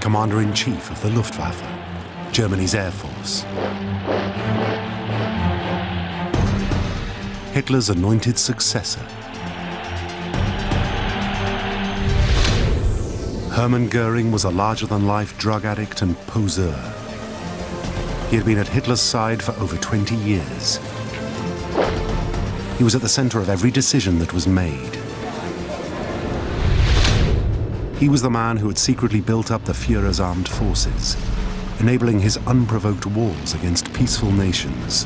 Commander-in-Chief of the Luftwaffe, Germany's Air Force. Hitler's anointed successor. Hermann Göring was a larger-than-life drug addict and poseur. He had been at Hitler's side for over 20 years. He was at the center of every decision that was made. He was the man who had secretly built up the Führer's armed forces, enabling his unprovoked wars against peaceful nations.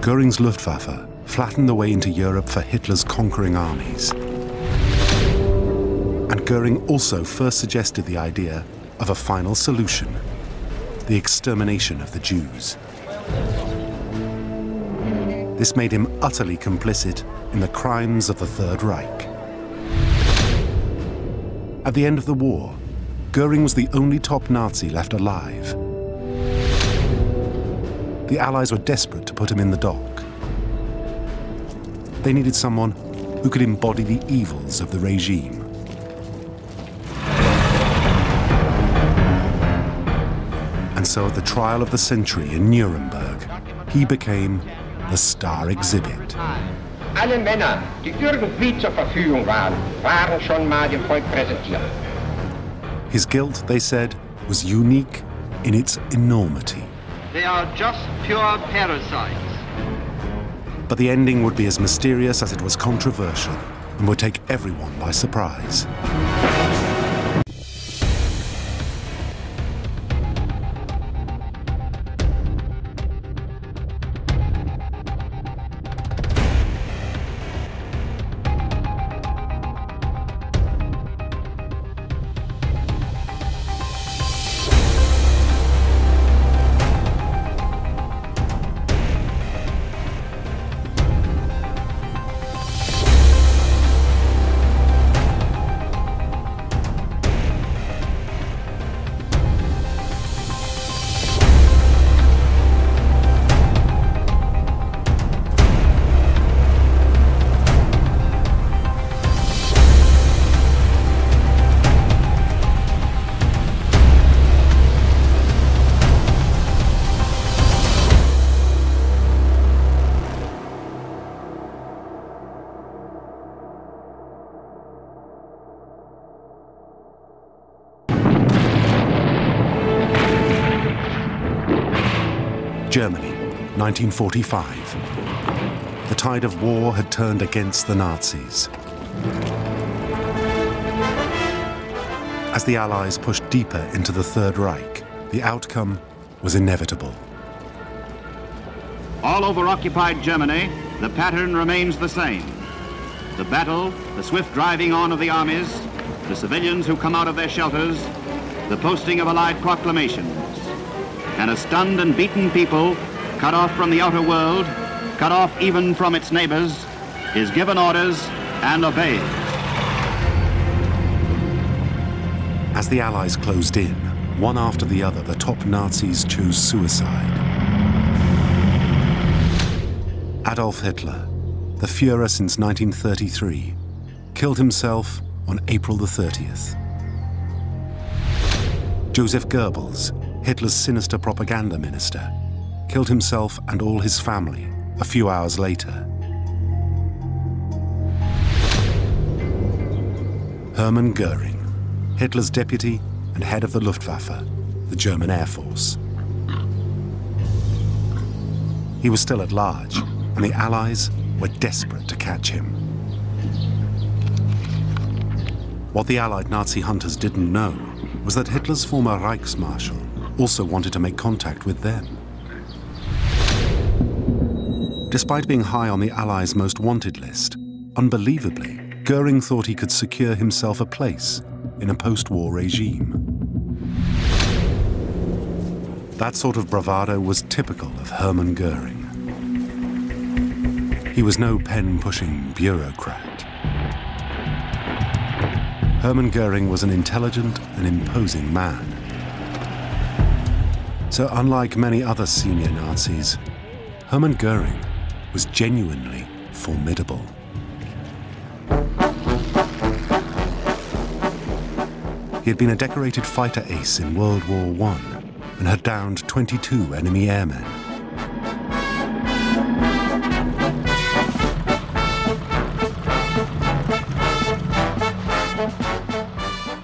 Göring's Luftwaffe flattened the way into Europe for Hitler's conquering armies. And Göring also first suggested the idea of a final solution: the extermination of the Jews. This made him utterly complicit in the crimes of the Third Reich. At the end of the war, Göring was the only top Nazi left alive. The Allies were desperate to put him in the dock. They needed someone who could embody the evils of the regime. And so at the trial of the century in Nuremberg, he became the star exhibit. Alle Männer, die irgendwie zur Verfügung waren schon mal dem Volk präsentiert. His guilt, they said, was unique in its enormity. They are just pure parasites. But the ending would be as mysterious as it was controversial and would take everyone by surprise. Germany, 1945. The tide of war had turned against the Nazis. As the Allies pushed deeper into the Third Reich, the outcome was inevitable. All over occupied Germany, the pattern remains the same. The battle, the swift driving on of the armies, the civilians who come out of their shelters, the posting of Allied proclamations. And a stunned and beaten people, cut off from the outer world, cut off even from its neighbors, is given orders and obeyed. As the Allies closed in, one after the other, the top Nazis chose suicide. Adolf Hitler, the Führer since 1933, killed himself on April the 30th. Joseph Goebbels, Hitler's sinister propaganda minister, killed himself and all his family a few hours later. Hermann Göring, Hitler's deputy and head of the Luftwaffe, the German Air Force. He was still at large, and the Allies were desperate to catch him. What the Allied Nazi hunters didn't know was that Hitler's former Reichsmarschall also wanted to make contact with them. Despite being high on the Allies' most wanted list, unbelievably, Göring thought he could secure himself a place in a post-war regime. That sort of bravado was typical of Hermann Göring. He was no pen-pushing bureaucrat. Hermann Göring was an intelligent and imposing man. So unlike many other senior Nazis, Hermann Göring was genuinely formidable. He had been a decorated fighter ace in World War I and had downed 22 enemy airmen.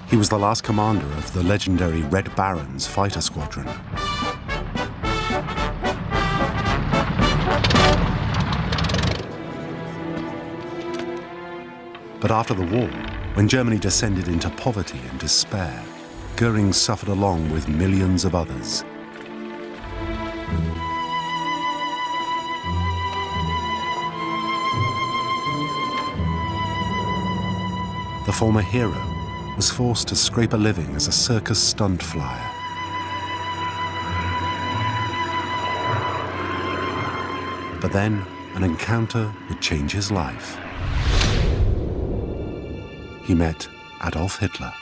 He was the last commander of the legendary Red Baron's fighter squadron. But after the war, when Germany descended into poverty and despair, Göring suffered along with millions of others. The former hero was forced to scrape a living as a circus stunt flyer. But then, an encounter would change his life. He met Adolf Hitler.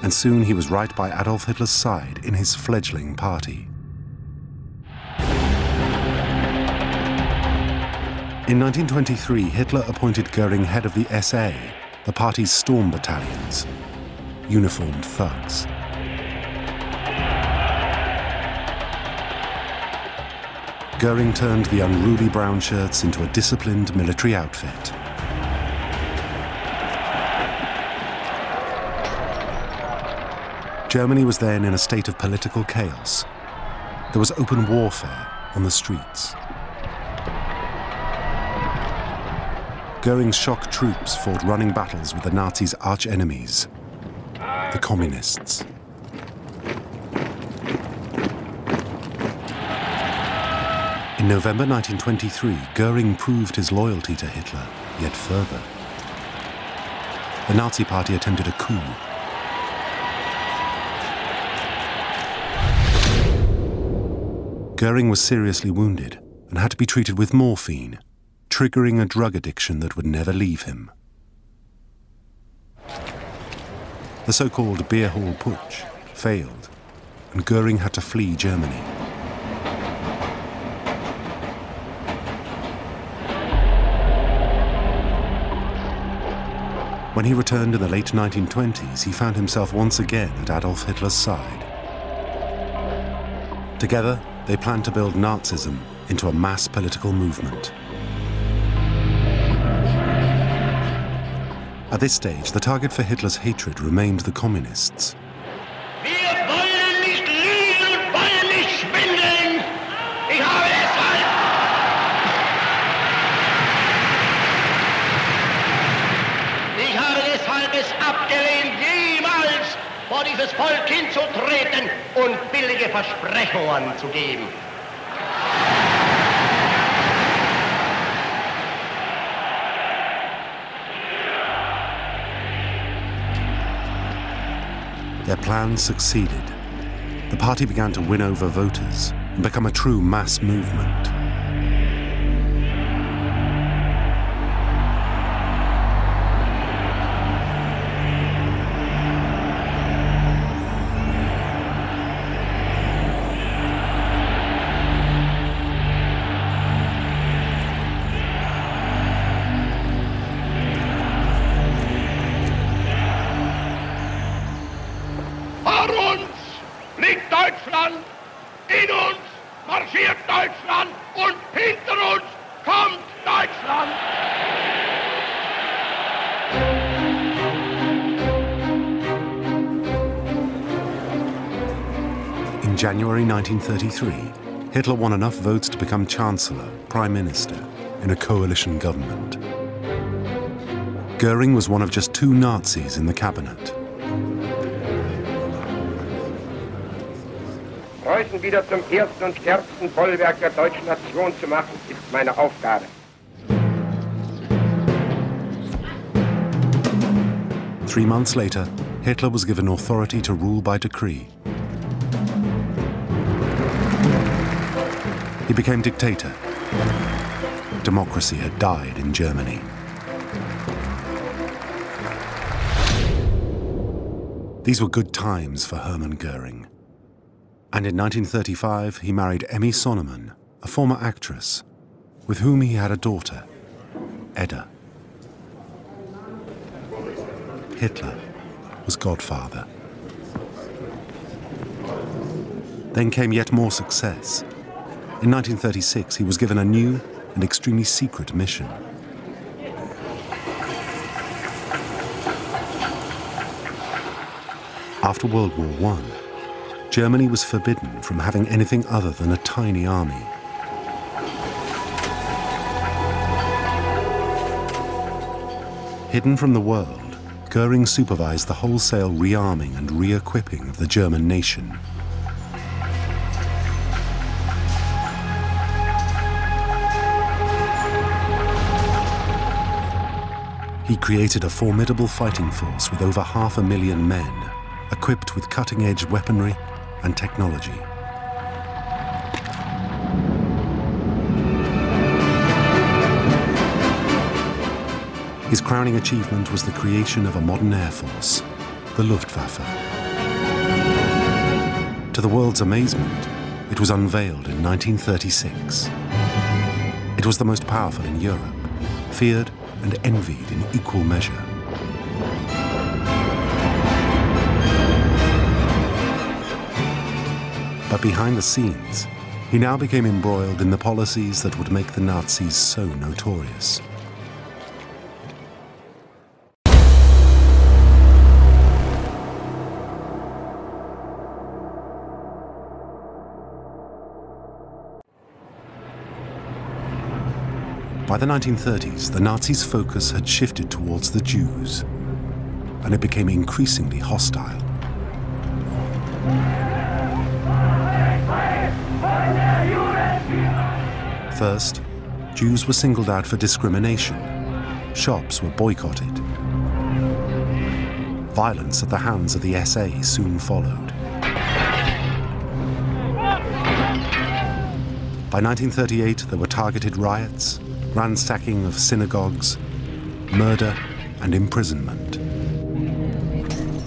And soon he was right by Adolf Hitler's side in his fledgling party. In 1923, Hitler appointed Göring head of the SA, the party's storm battalions, uniformed thugs. Göring turned the unruly brown shirts into a disciplined military outfit. Germany was then in a state of political chaos. There was open warfare on the streets. Göring's shock troops fought running battles with the Nazis' arch-enemies, the communists. In November 1923, Göring proved his loyalty to Hitler yet further. The Nazi Party attempted a coup. Göring was seriously wounded and had to be treated with morphine, triggering a drug addiction that would never leave him. The so-called beer hall putsch failed, and Göring had to flee Germany. When he returned in the late 1920s, he found himself once again at Adolf Hitler's side. Together, they planned to build Nazism into a mass political movement. At this stage, the target for Hitler's hatred remained the communists. Wir wollen nicht liegen und wollen nicht schwindeln. Ich habe deshalb es abgelehnt, jemals vor dieses Volk hinzutreten und billige Versprechungen zu geben. Their plan succeeded. The party began to win over voters and become a true mass movement. In uns marschiert Deutschland und hinter uns kommt Deutschland! In January 1933, Hitler won enough votes to become Chancellor, Prime Minister, in a coalition government. Göring was one of just 2 Nazis in the cabinet. Preußen wieder zum ersten und stärksten Bollwerk der deutschen Nation zu machen, ist meine Aufgabe. 3 months later, Hitler was given authority to rule by decree. He became dictator. Democracy had died in Germany. These were good times for Hermann Göring. And in 1935, he married Emmy Sonnemann, a former actress, with whom he had a daughter, Edda. Hitler, was godfather. Then came yet more success. In 1936, he was given a new and extremely secret mission. After World War I, Germany was forbidden from having anything other than a tiny army. Hidden from the world, Göring supervised the wholesale rearming and re-equipping of the German nation. He created a formidable fighting force with over 500,000 men, equipped with cutting-edge weaponry and technology. His crowning achievement was the creation of a modern air force, the Luftwaffe. To the world's amazement, it was unveiled in 1936. It was the most powerful in Europe, feared and envied in equal measure. But behind the scenes, he now became embroiled in the policies that would make the Nazis so notorious. By the 1930s, the Nazis' focus had shifted towards the Jews, and it became increasingly hostile. First, Jews were singled out for discrimination. Shops were boycotted. Violence at the hands of the SA soon followed. By 1938, there were targeted riots, ransacking of synagogues, murder and imprisonment.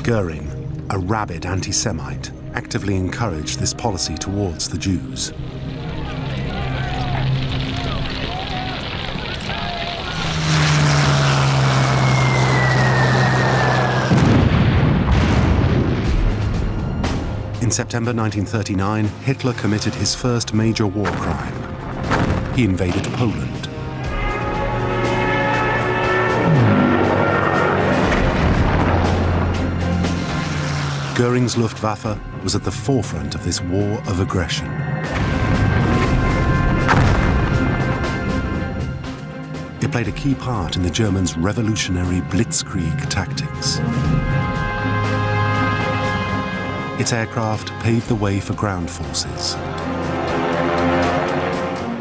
Göring, a rabid anti-Semite, actively encouraged this policy towards the Jews. In September 1939, Hitler committed his first major war crime. He invaded Poland. Göring's Luftwaffe was at the forefront of this war of aggression. It played a key part in the Germans' revolutionary blitzkrieg tactics. Its aircraft paved the way for ground forces.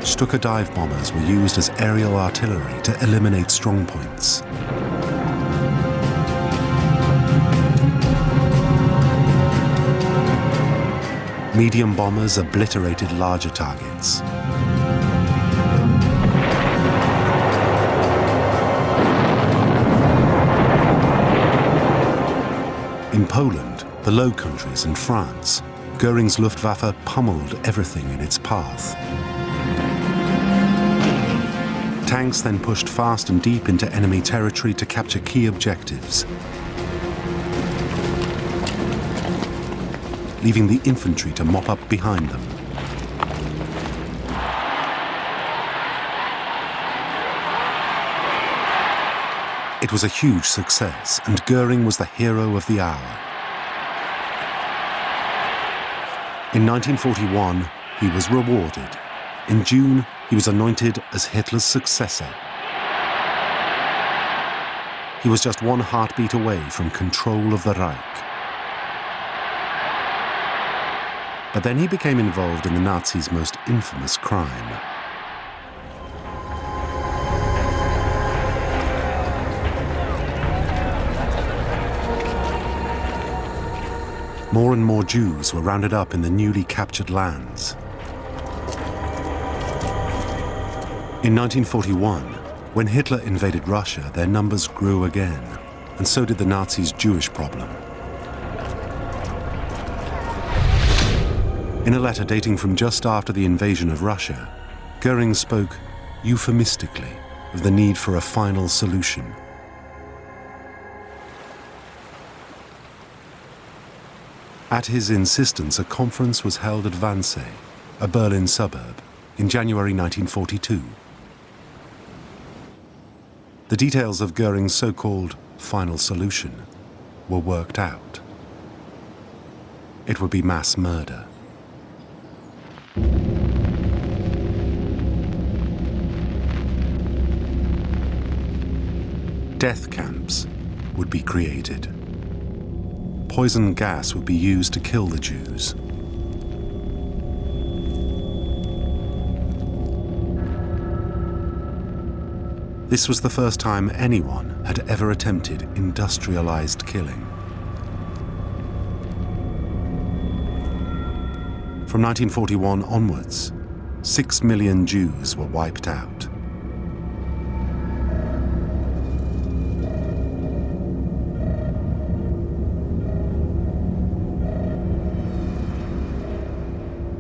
Stuka dive bombers were used as aerial artillery to eliminate strongpoints. Medium bombers obliterated larger targets. In Poland, the Low Countries and France, Göring's Luftwaffe pummeled everything in its path. Tanks then pushed fast and deep into enemy territory to capture key objectives, leaving the infantry to mop up behind them. It was a huge success, and Göring was the hero of the hour. In 1941, he was rewarded. In June, he was anointed as Hitler's successor. He was just one heartbeat away from control of the Reich. But then he became involved in the Nazis' most infamous crime. More and more Jews were rounded up in the newly captured lands. In 1941, when Hitler invaded Russia, their numbers grew again, and so did the Nazis' Jewish problem. In a letter dating from just after the invasion of Russia, Göring spoke euphemistically of the need for a final solution. At his insistence, a conference was held at Wannsee, a Berlin suburb, in January 1942. The details of Göring's so-called final solution were worked out. It would be mass murder. Death camps would be created. Poison gas would be used to kill the Jews. This was the first time anyone had ever attempted industrialized killing. From 1941 onwards, 6 million Jews were wiped out.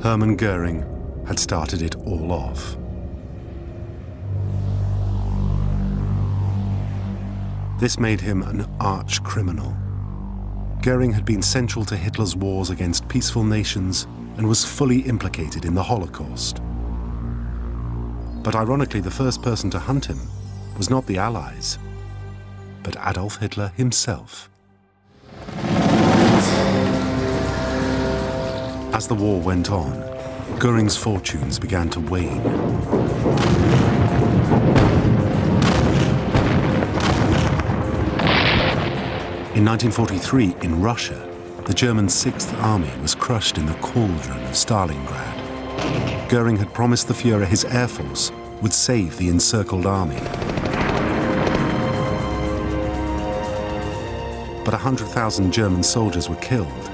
Hermann Göring had started it all off. This made him an arch criminal. Göring had been central to Hitler's wars against peaceful nations and was fully implicated in the Holocaust. But ironically, the first person to hunt him was not the Allies, but Adolf Hitler himself. As the war went on, Göring's fortunes began to wane. In 1943, in Russia, the German 6th Army was crushed in the cauldron of Stalingrad. Göring had promised the Führer his air force would save the encircled army. But 100,000 German soldiers were killed,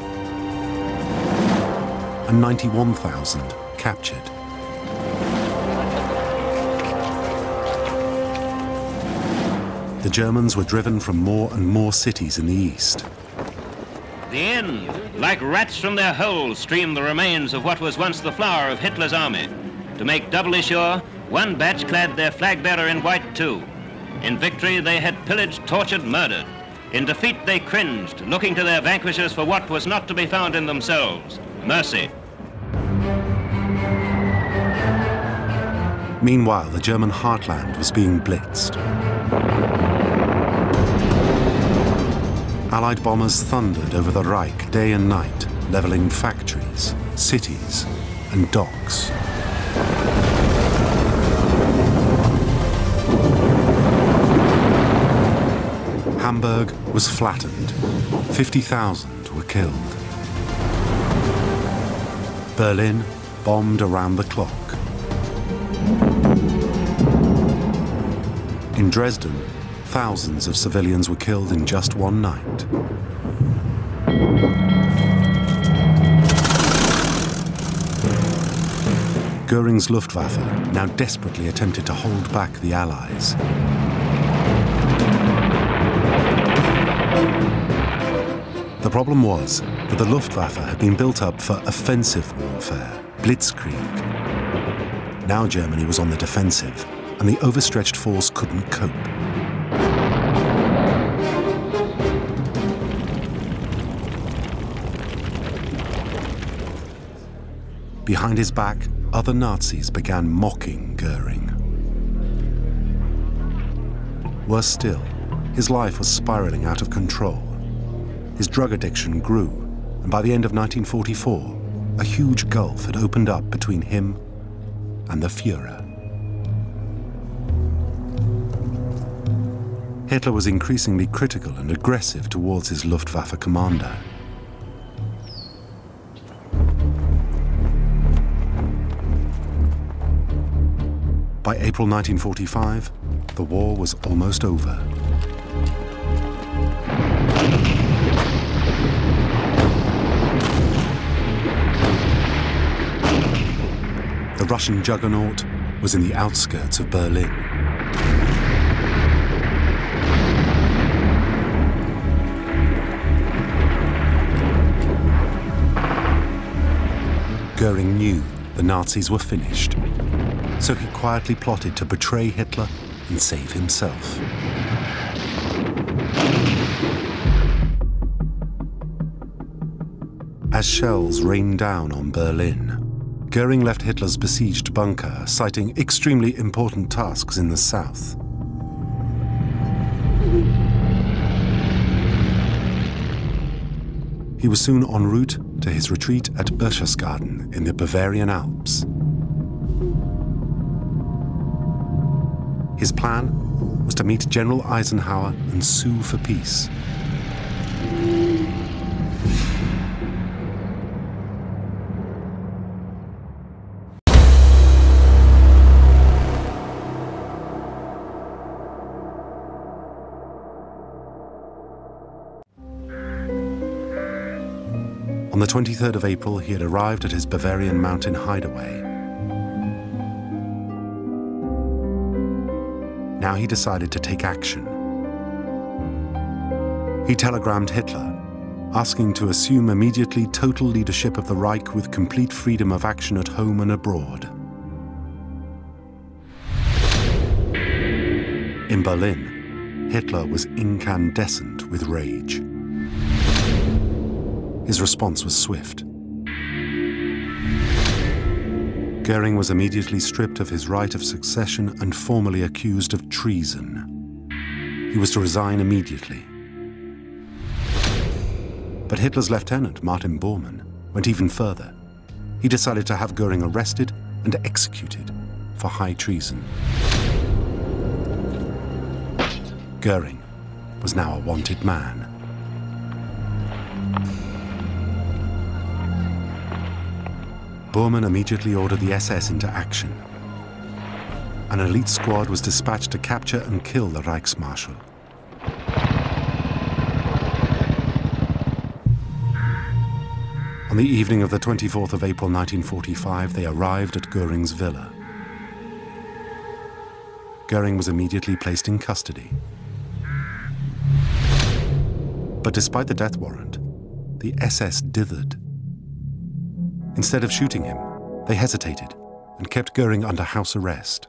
and 91,000 captured. The Germans were driven from more and more cities in the east. The end. Like rats from their holes streamed the remains of what was once the flower of Hitler's army. To make doubly sure, one batch clad their flag bearer in white too. In victory they had pillaged, tortured, murdered. In defeat they cringed, looking to their vanquishers for what was not to be found in themselves: mercy. Meanwhile, the German heartland was being blitzed. Allied bombers thundered over the Reich day and night, leveling factories, cities, and docks. Hamburg was flattened. 50,000 were killed. Berlin bombed around the clock. In Dresden, thousands of civilians were killed in just one night. Göring's Luftwaffe now desperately attempted to hold back the Allies. The problem was that the Luftwaffe had been built up for offensive warfare, blitzkrieg. Now Germany was on the defensive, and the overstretched force couldn't cope. Behind his back, other Nazis began mocking Göring. Worse still, his life was spiraling out of control. His drug addiction grew, and by the end of 1944, a huge gulf had opened up between him and the Führer. Hitler was increasingly critical and aggressive towards his Luftwaffe commander. By April 1945, the war was almost over. The Russian juggernaut was in the outskirts of Berlin. Göring knew the Nazis were finished, so he quietly plotted to betray Hitler and save himself. As shells rained down on Berlin, Göring left Hitler's besieged bunker, citing extremely important tasks in the south. He was soon en route to his retreat at Berchtesgaden in the Bavarian Alps. His plan was to meet General Eisenhower and sue for peace. On the 23rd of April, he had arrived at his Bavarian mountain hideaway. Now he decided to take action. He telegrammed Hitler, asking to assume immediately total leadership of the Reich with complete freedom of action at home and abroad. In Berlin, Hitler was incandescent with rage. His response was swift. Göring was immediately stripped of his right of succession and formally accused of treason. He was to resign immediately. But Hitler's lieutenant, Martin Bormann, went even further. He decided to have Göring arrested and executed for high treason. Göring was now a wanted man. Bormann immediately ordered the SS into action. An elite squad was dispatched to capture and kill the Reichsmarschall. On the evening of the 24th of April 1945, they arrived at Göring's villa. Göring was immediately placed in custody. But despite the death warrant, the SS dithered. Instead of shooting him, they hesitated and kept Göring under house arrest.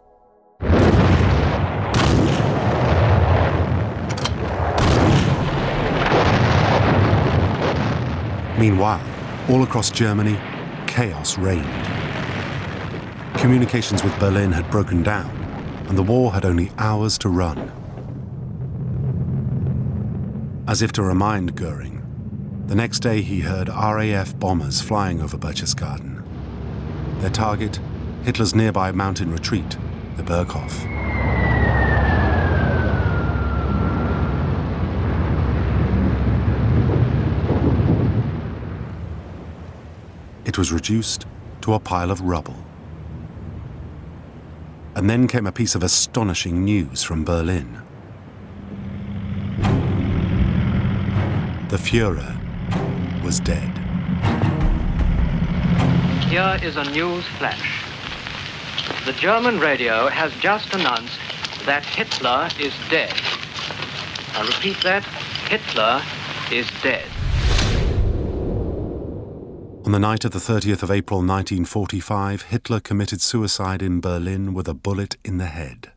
Meanwhile, all across Germany, chaos reigned. Communications with Berlin had broken down, and the war had only hours to run. As if to remind Göring, the next day he heard RAF bombers flying over Berchtesgaden. Their target, Hitler's nearby mountain retreat, the Berghof. It was reduced to a pile of rubble. And then came a piece of astonishing news from Berlin. The Führer was dead. Here is a news flash. The German radio has just announced that Hitler is dead. I repeat that, Hitler is dead. On the night of the 30th of April 1945, Hitler committed suicide in Berlin with a bullet in the head.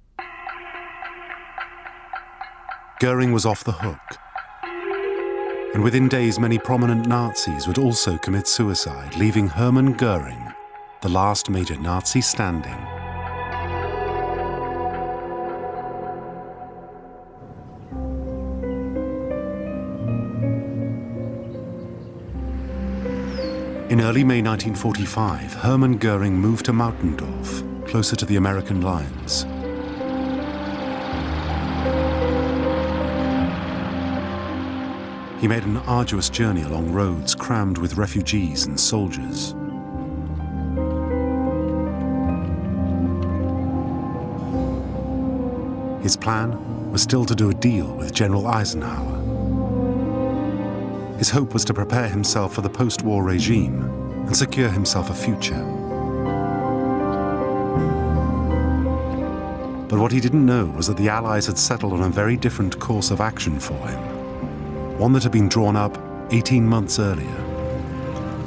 Göring was off the hook. And within days, many prominent Nazis would also commit suicide, leaving Hermann Göring, the last major Nazi standing. In early May 1945, Hermann Göring moved to Mautendorf, closer to the American lines. He made an arduous journey along roads crammed with refugees and soldiers. His plan was still to do a deal with General Eisenhower. His hope was to prepare himself for the post-war regime and secure himself a future. But what he didn't know was that the Allies had settled on a very different course of action for him, one that had been drawn up 18 months earlier.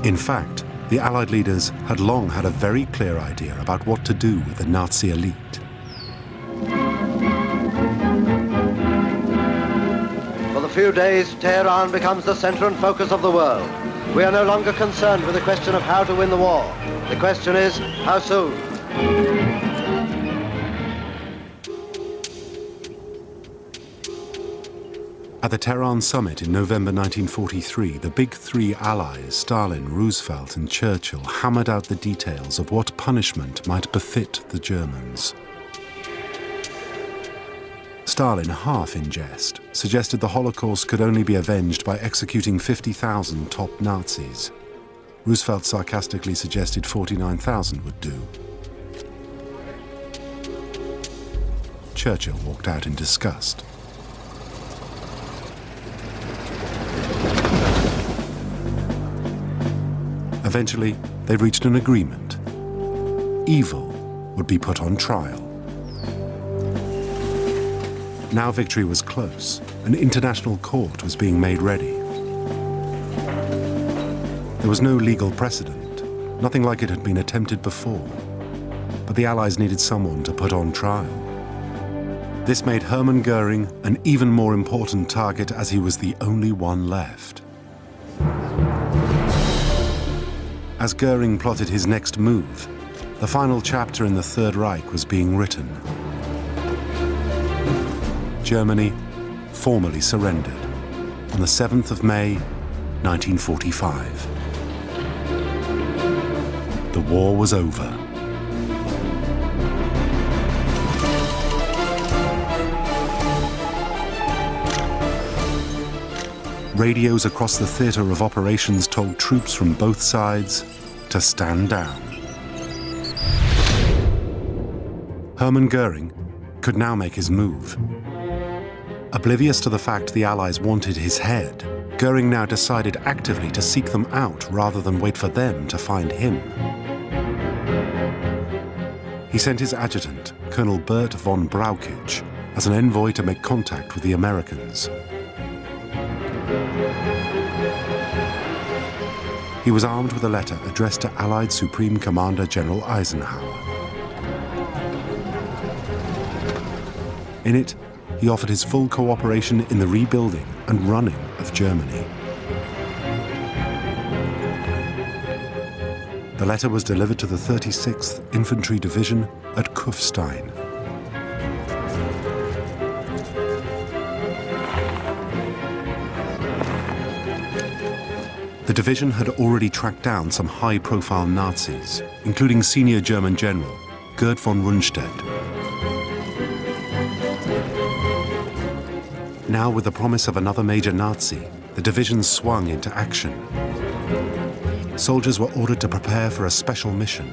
In fact, the Allied leaders had long had a very clear idea about what to do with the Nazi elite. For a few days, Tehran becomes the center and focus of the world. We are no longer concerned with the question of how to win the war. The question is, how soon? At the Tehran summit in November 1943, the big three allies, Stalin, Roosevelt and Churchill, hammered out the details of what punishment might befit the Germans. Stalin, half in jest, suggested the Holocaust could only be avenged by executing 50,000 top Nazis. Roosevelt sarcastically suggested 49,000 would do. Churchill walked out in disgust. Eventually, they reached an agreement. Evil would be put on trial. Now victory was close. An international court was being made ready. There was no legal precedent. Nothing like it had been attempted before. But the Allies needed someone to put on trial. This made Hermann Göring an even more important target, as he was the only one left. As Göring plotted his next move, the final chapter in the Third Reich was being written. Germany formally surrendered on the 7th of May, 1945. The war was over. Radios across the theater of operations told troops from both sides to stand down. Hermann Göring could now make his move. Oblivious to the fact the Allies wanted his head, Göring now decided actively to seek them out rather than wait for them to find him. He sent his adjutant, Colonel Bert von Brauchitsch, as an envoy to make contact with the Americans. He was armed with a letter addressed to Allied Supreme Commander General Eisenhower. In it, he offered his full cooperation in the rebuilding and running of Germany. The letter was delivered to the 36th Infantry Division at Kufstein. The division had already tracked down some high-profile Nazis, including senior German General Gerd von Rundstedt. Now, with the promise of another major Nazi, the division swung into action. Soldiers were ordered to prepare for a special mission.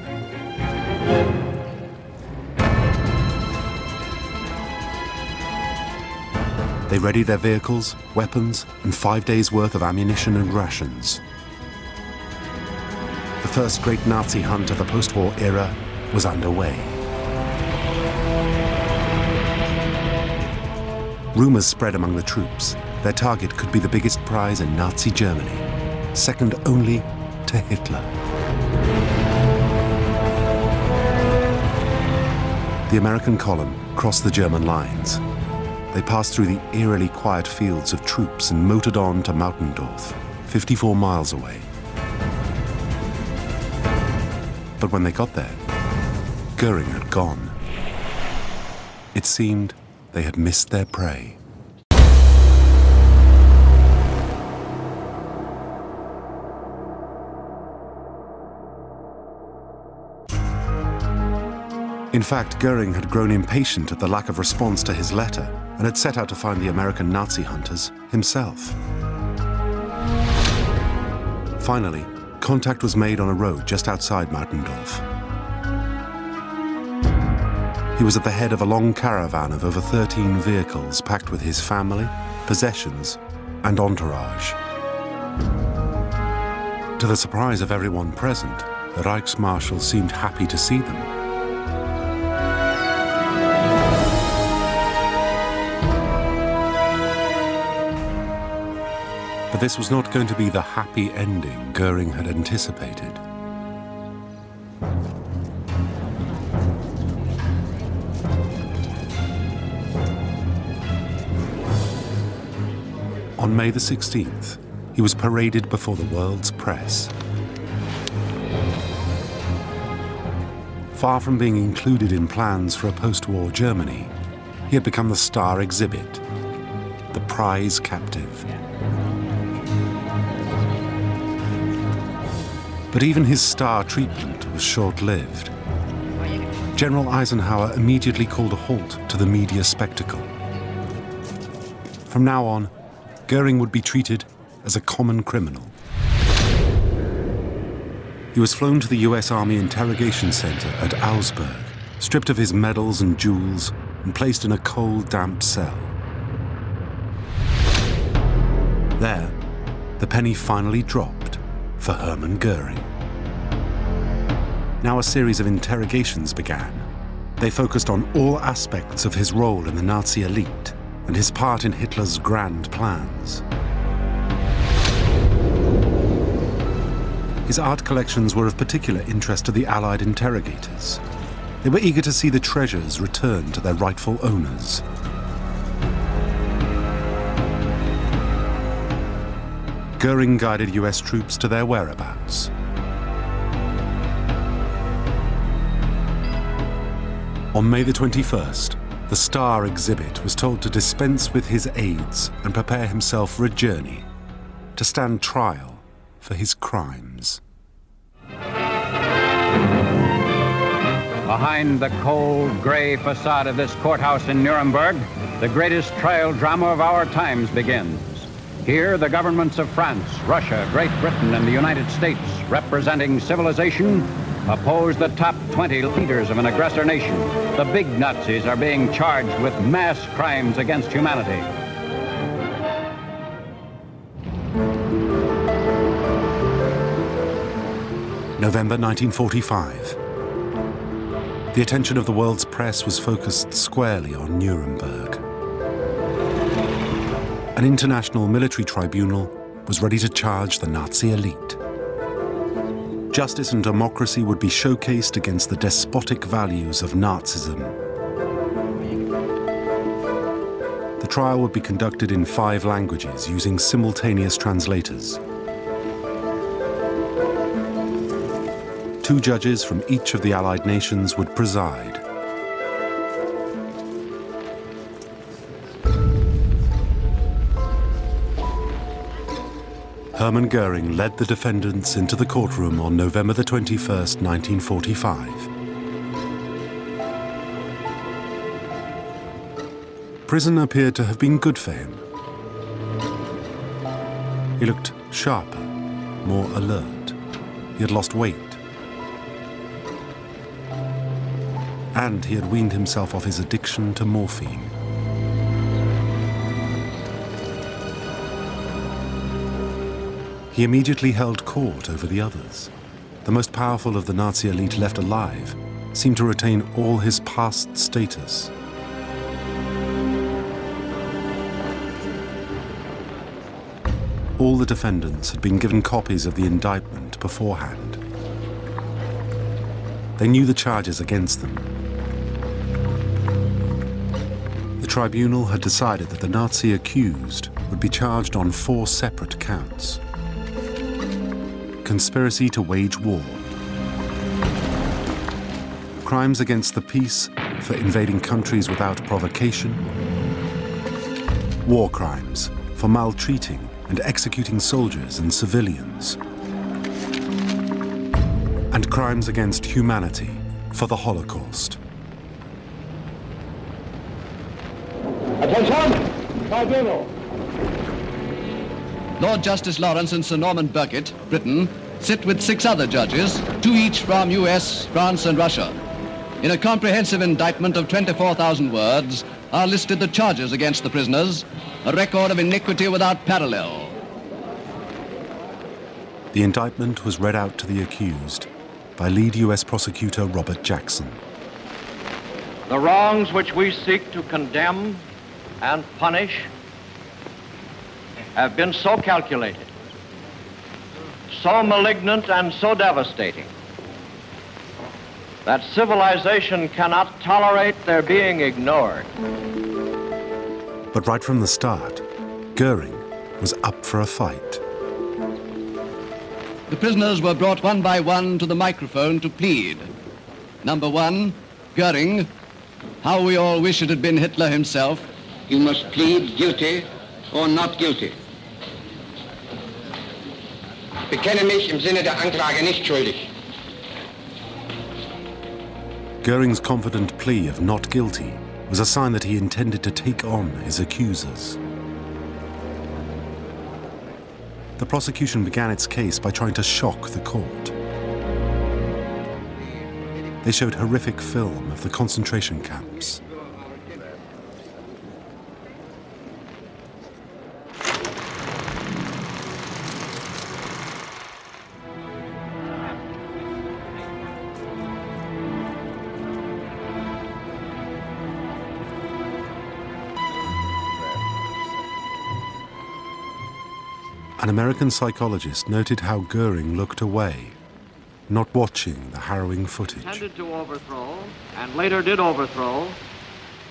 They readied their vehicles, weapons, and 5 days' worth of ammunition and rations. The first great Nazi hunt of the post-war era was underway. Rumors spread among the troops. Their target could be the biggest prize in Nazi Germany, second only to Hitler. The American column crossed the German lines. They passed through the eerily quiet fields of troops and motored on to Mautendorf, 54 miles away. But when they got there, Göring had gone. It seemed they had missed their prey. In fact, Göring had grown impatient at the lack of response to his letter and had set out to find the American Nazi hunters himself. Finally, contact was made on a road just outside Mautendorf. He was at the head of a long caravan of over 13 vehicles packed with his family, possessions, and entourage. To the surprise of everyone present, the Reichsmarschall seemed happy to see them. But this was not going to be the happy ending Göring had anticipated. On May the 16th, he was paraded before the world's press. Far from being included in plans for a post-war Germany, he had become the star exhibit, the prize captive. But even his star treatment was short-lived. General Eisenhower immediately called a halt to the media spectacle. From now on, Göring would be treated as a common criminal. He was flown to the US Army Interrogation Center at Augsburg, stripped of his medals and jewels, and placed in a cold, damp cell. There, the penny finally dropped for Hermann Göring. Now a series of interrogations began. They focused on all aspects of his role in the Nazi elite and his part in Hitler's grand plans. His art collections were of particular interest to the Allied interrogators. They were eager to see the treasures returned to their rightful owners. Göring guided US troops to their whereabouts. On May the 21st, the Star exhibit was told to dispense with his aides and prepare himself for a journey, to stand trial for his crimes. Behind the cold, gray facade of this courthouse in Nuremberg, the greatest trial drama of our times begins. Here, the governments of France, Russia, Great Britain, and the United States, representing civilization, oppose the top 20 leaders of an aggressor nation. The big Nazis are being charged with mass crimes against humanity. November 1945. The attention of the world's press was focused squarely on Nuremberg. An international military tribunal was ready to charge the Nazi elite. Justice and democracy would be showcased against the despotic values of Nazism. The trial would be conducted in 5 languages using simultaneous translators. 2 judges from each of the Allied nations would preside. Hermann Göring led the defendants into the courtroom on November the 21st, 1945. Prison appeared to have been good for him. He looked sharper, more alert. He had lost weight. And he had weaned himself off his addiction to morphine. He immediately held court over the others. The most powerful of the Nazi elite left alive seemed to retain all his past status. All the defendants had been given copies of the indictment beforehand. They knew the charges against them. The tribunal had decided that the Nazi accused would be charged on 4 separate counts. Conspiracy to wage war, crimes against the peace for invading countries without provocation, war crimes for maltreating and executing soldiers and civilians, and crimes against humanity for the Holocaust. Attention! Tribunal! Lord Justice Lawrence and Sir Norman Burkitt, Britain, sit with 6 other judges, 2 each from US, France, and Russia. In a comprehensive indictment of 24,000 words are listed the charges against the prisoners, a record of iniquity without parallel. The indictment was read out to the accused by lead US prosecutor Robert Jackson. The wrongs which we seek to condemn and punish have been so calculated, so malignant and so devastating that civilization cannot tolerate their being ignored. But right from the start, Göring was up for a fight. The prisoners were brought one by one to the microphone to plead. Number 1, Göring. How we all wish it had been Hitler himself. You must plead guilty or not guilty. Bekenne mich im Sinne der Anklage nicht schuldig. Göring's confident plea of not guilty was a sign that he intended to take on his accusers. The prosecution began its case by trying to shock the court. They showed horrific film of the concentration camps. An American psychologist noted how Göring looked away, not watching the harrowing footage. Tended to overthrow, and later did overthrow,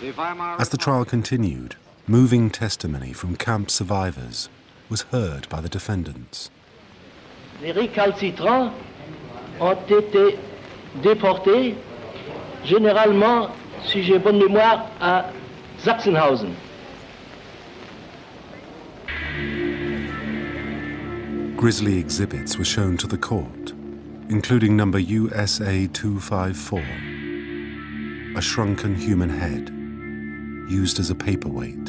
the Weimar... As the trial continued, moving testimony from camp survivors was heard by the defendants. Les récalcitrants ont été déportés, généralement, si j'ai bonne mémoire, à Sachsenhausen. Grisly exhibits were shown to the court, including number USA 254, a shrunken human head used as a paperweight.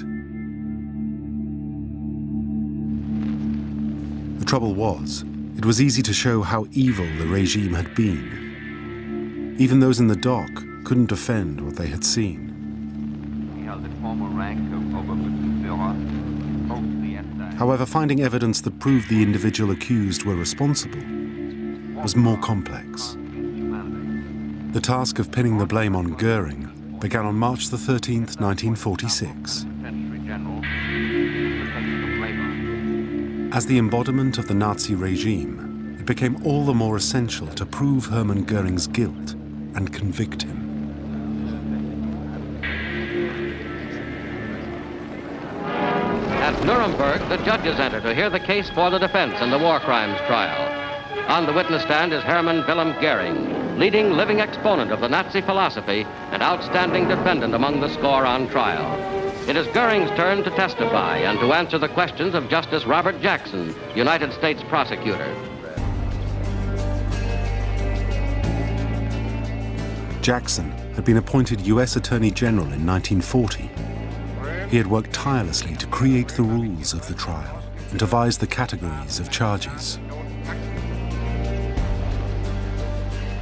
The trouble was, it was easy to show how evil the regime had been. Even those in the dock couldn't defend what they had seen. He held the formal rank of Führer. However, finding evidence that proved the individual accused were responsible was more complex. The task of pinning the blame on Göring began on March the 13th, 1946. As the embodiment of the Nazi regime, it became all the more essential to prove Hermann Göring's guilt and convict him. At Nuremberg, the judges enter to hear the case for the defense in the war crimes trial. On the witness stand is Hermann Göring, leading living exponent of the Nazi philosophy and outstanding defendant among the score on trial. It is Göring's turn to testify and to answer the questions of Justice Robert Jackson, United States prosecutor. Jackson had been appointed U.S. Attorney General in 1940. He had worked tirelessly to create the rules of the trial and devise the categories of charges.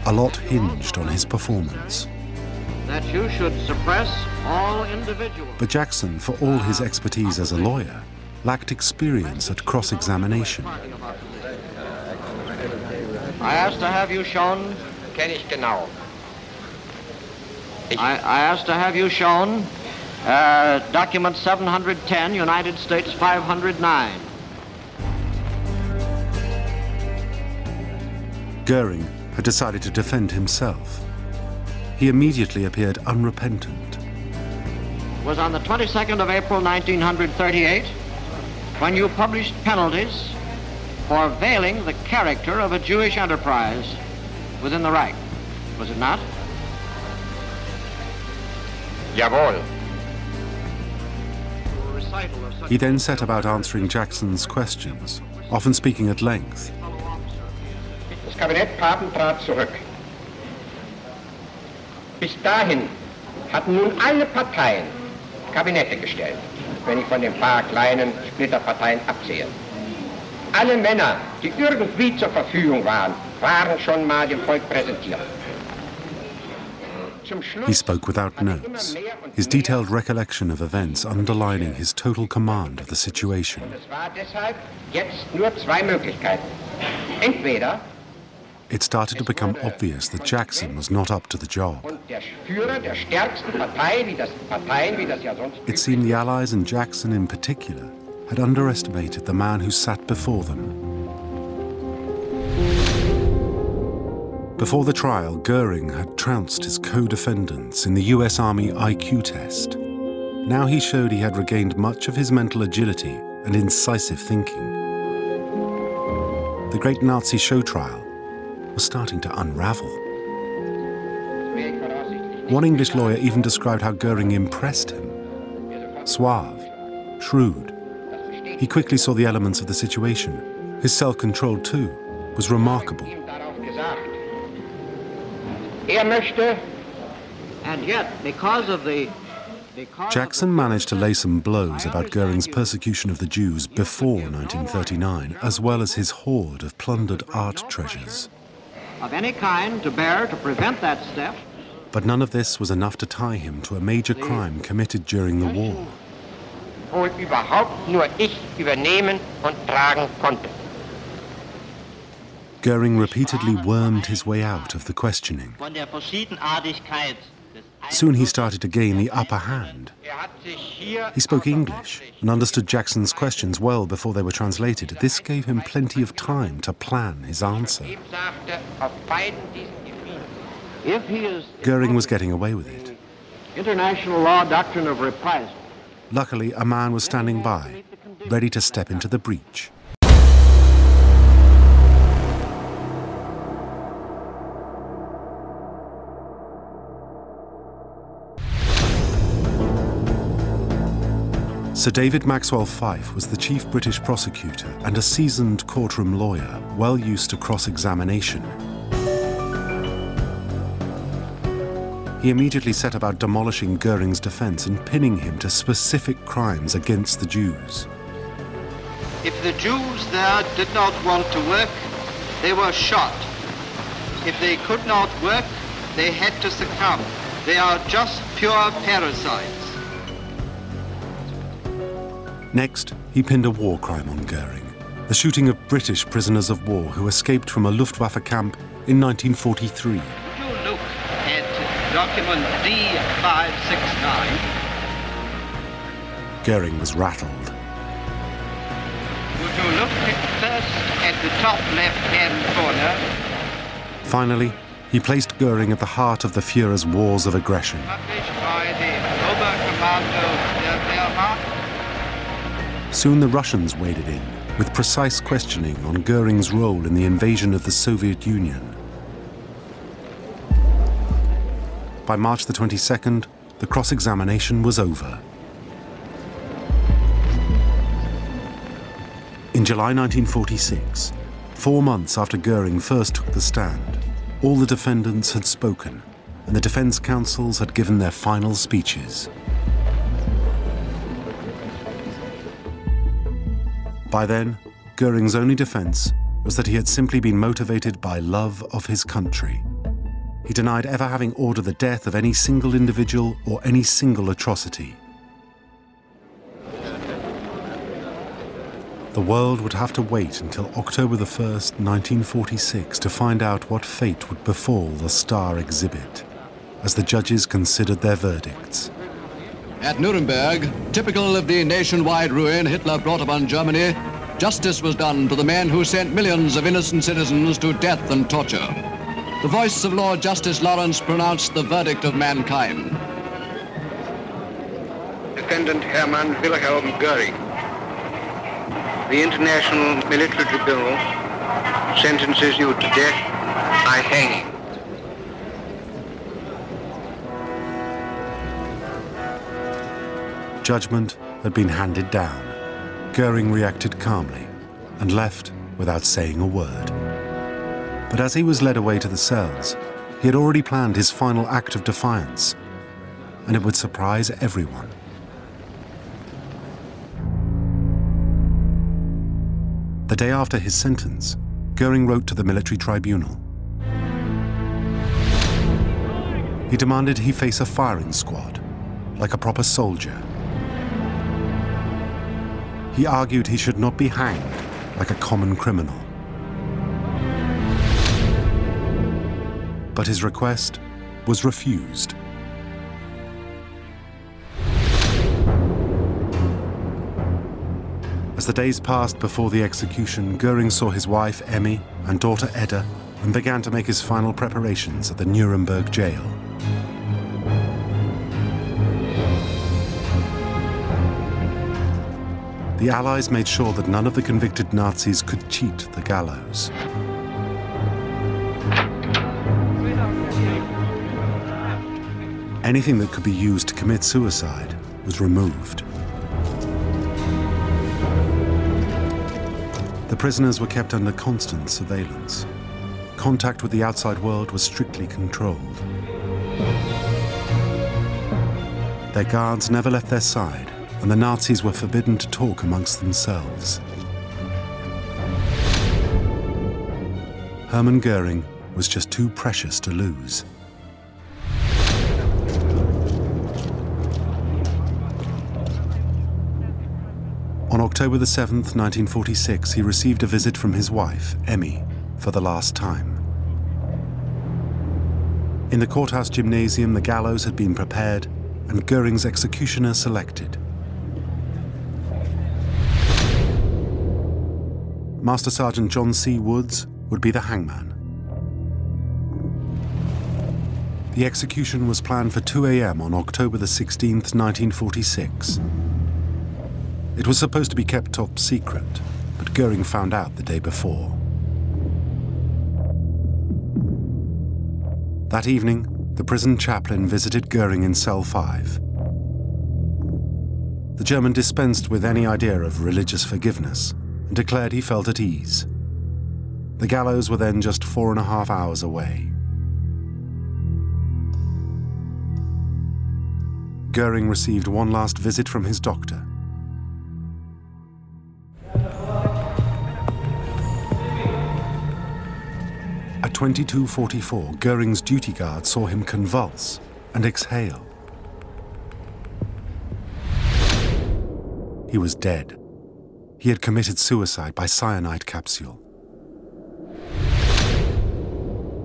A lot hinged on his performance. That you should suppress all individuals. But Jackson, for all his expertise as a lawyer, lacked experience at cross-examination. I asked to have you shown... Kenn ich genau. I asked to have you shown document 710, United States 509. Göring had decided to defend himself. He immediately appeared unrepentant. It was on the 22nd of April, 1938, when you published penalties for veiling the character of a Jewish enterprise within the Reich. Was it not? Jawohl. He then set about answering Jackson's questions, often speaking at length. Das Kabinett Papen trat zurück. Bis dahin hatten nun alle Parteien Kabinette gestellt, wenn ich von den paar kleinen Splitterparteien absehe. Alle Männer, die irgendwie zur Verfügung waren, waren schon mal dem Volk präsentiert. He spoke without notes, his detailed recollection of events underlining his total command of the situation. It started to become obvious that Jackson was not up to the job. It seemed the Allies and Jackson in particular had underestimated the man who sat before them. Before the trial, Göring had trounced his co-defendants in the US Army IQ test. Now he showed he had regained much of his mental agility and incisive thinking. the great Nazi show trial was starting to unravel. One English lawyer even described how Göring impressed him. Suave, shrewd. He quickly saw the elements of the situation. His self-control, too, was remarkable. And yet, because of the... Jackson managed to lay some blows about Göring's persecution of the Jews before 1939, as well as his hoard of plundered art treasures. Of any kind to bear to prevent that step. But none of this was enough to tie him to a major crime committed during the war. Wohl überhaupt nur ich übernehmen und tragen konnte. Göring repeatedly wormed his way out of the questioning. Soon he started to gain the upper hand. He spoke English and understood Jackson's questions well before they were translated. This gave him plenty of time to plan his answer. Göring was getting away with it. International law doctrine of reprisal. Luckily, a man was standing by, ready to step into the breach. Sir David Maxwell Fyfe was the chief British prosecutor and a seasoned courtroom lawyer, well used to cross-examination. He immediately set about demolishing Göring's defense and pinning him to specific crimes against the Jews. If the Jews there did not want to work, they were shot. If they could not work, they had to succumb. They are just pure parasites. Next, he pinned a war crime on Göring, the shooting of British prisoners of war who escaped from a Luftwaffe camp in 1943. Would you look at document D569? Göring was rattled. Would you look first at the top left-hand corner? Finally, he placed Göring at the heart of the Führer's wars of aggression. Published by the Oberkommando der Wehrmacht. Soon the Russians waded in, with precise questioning on Göring's role in the invasion of the Soviet Union. By March the 22nd, the cross-examination was over. In July 1946, 4 months after Göring first took the stand, all the defendants had spoken, and the defense counsels had given their final speeches. By then, Göring's only defense was that he had simply been motivated by love of his country. He denied ever having ordered the death of any single individual or any single atrocity. The world would have to wait until October the 1st, 1946 to find out what fate would befall the Star exhibit, as the judges considered their verdicts. At Nuremberg, typical of the nationwide ruin Hitler brought upon Germany, justice was done to the men who sent millions of innocent citizens to death and torture. The voice of Lord Justice Lawrence pronounced the verdict of mankind. Defendant Hermann Wilhelm Göring. The International Military Tribunal sentences you to death by hanging. Judgment had been handed down. Göring reacted calmly and left without saying a word. But as he was led away to the cells, he had already planned his final act of defiance, and it would surprise everyone. The day after his sentence, Göring wrote to the military tribunal. He demanded he face a firing squad, like a proper soldier. He argued he should not be hanged like a common criminal. But his request was refused. As the days passed before the execution, Göring saw his wife, Emmy, and daughter, Edda, and began to make his final preparations at the Nuremberg jail. the Allies made sure that none of the convicted Nazis could cheat the gallows. Anything that could be used to commit suicide was removed. The prisoners were kept under constant surveillance. Contact with the outside world was strictly controlled. Their guards never left their side, and the Nazis were forbidden to talk amongst themselves. Hermann Göring was just too precious to lose. On October the 7th, 1946, he received a visit from his wife, Emmy, for the last time. In the courthouse gymnasium, the gallows had been prepared and Göring's executioner selected. Master Sergeant John C. Woods would be the hangman. The execution was planned for 2 a.m. on October the 16th, 1946. It was supposed to be kept top secret, but Göring found out the day before. That evening, the prison chaplain visited Göring in cell 5. The German dispensed with any idea of religious forgiveness and declared he felt at ease. The gallows were then just 4.5 hours away. Göring received one last visit from his doctor. At 22:44, Göring's duty guard saw him convulse and exhale. He was dead. He had committed suicide by cyanide capsule.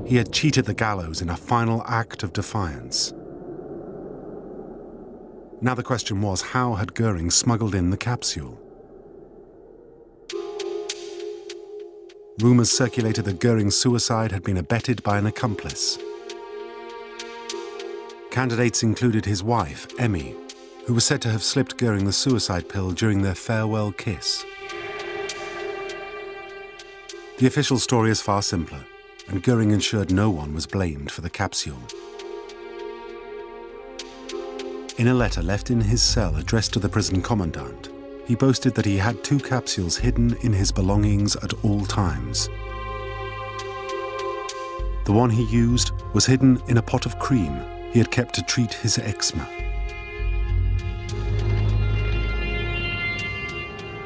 He had cheated the gallows in a final act of defiance. Now the question was, how had Göring smuggled in the capsule? Rumors circulated that Göring's suicide had been abetted by an accomplice. Candidates included his wife, Emmy, who was said to have slipped Göring the suicide pill during their farewell kiss. The official story is far simpler, and Göring ensured no one was blamed for the capsule. In a letter left in his cell addressed to the prison commandant, he boasted that he had 2 capsules hidden in his belongings at all times. The one he used was hidden in a pot of cream he had kept to treat his eczema.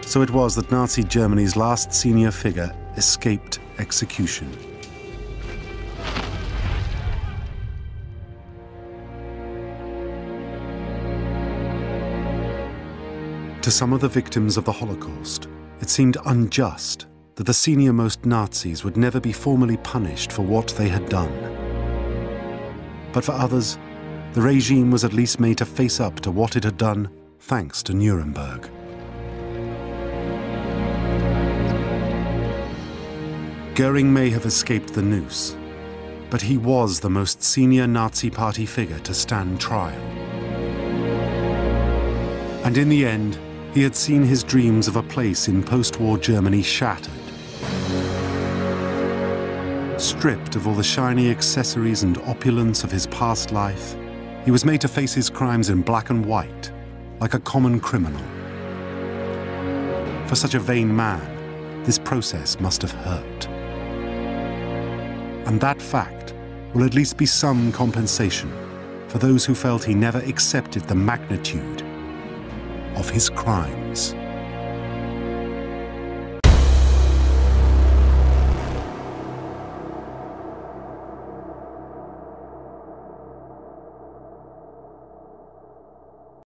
So it was that Nazi Germany's last senior figure escaped execution. To some of the victims of the Holocaust, it seemed unjust that the senior-most Nazis would never be formally punished for what they had done. But for others, the regime was at least made to face up to what it had done thanks to Nuremberg. Göring may have escaped the noose, but he was the most senior Nazi Party figure to stand trial. And in the end, he had seen his dreams of a place in post-war Germany shattered. Stripped of all the shiny accessories and opulence of his past life, he was made to face his crimes in black and white, like a common criminal. For such a vain man, this process must have hurt. And that fact will at least be some compensation for those who felt he never accepted the magnitude of his crimes.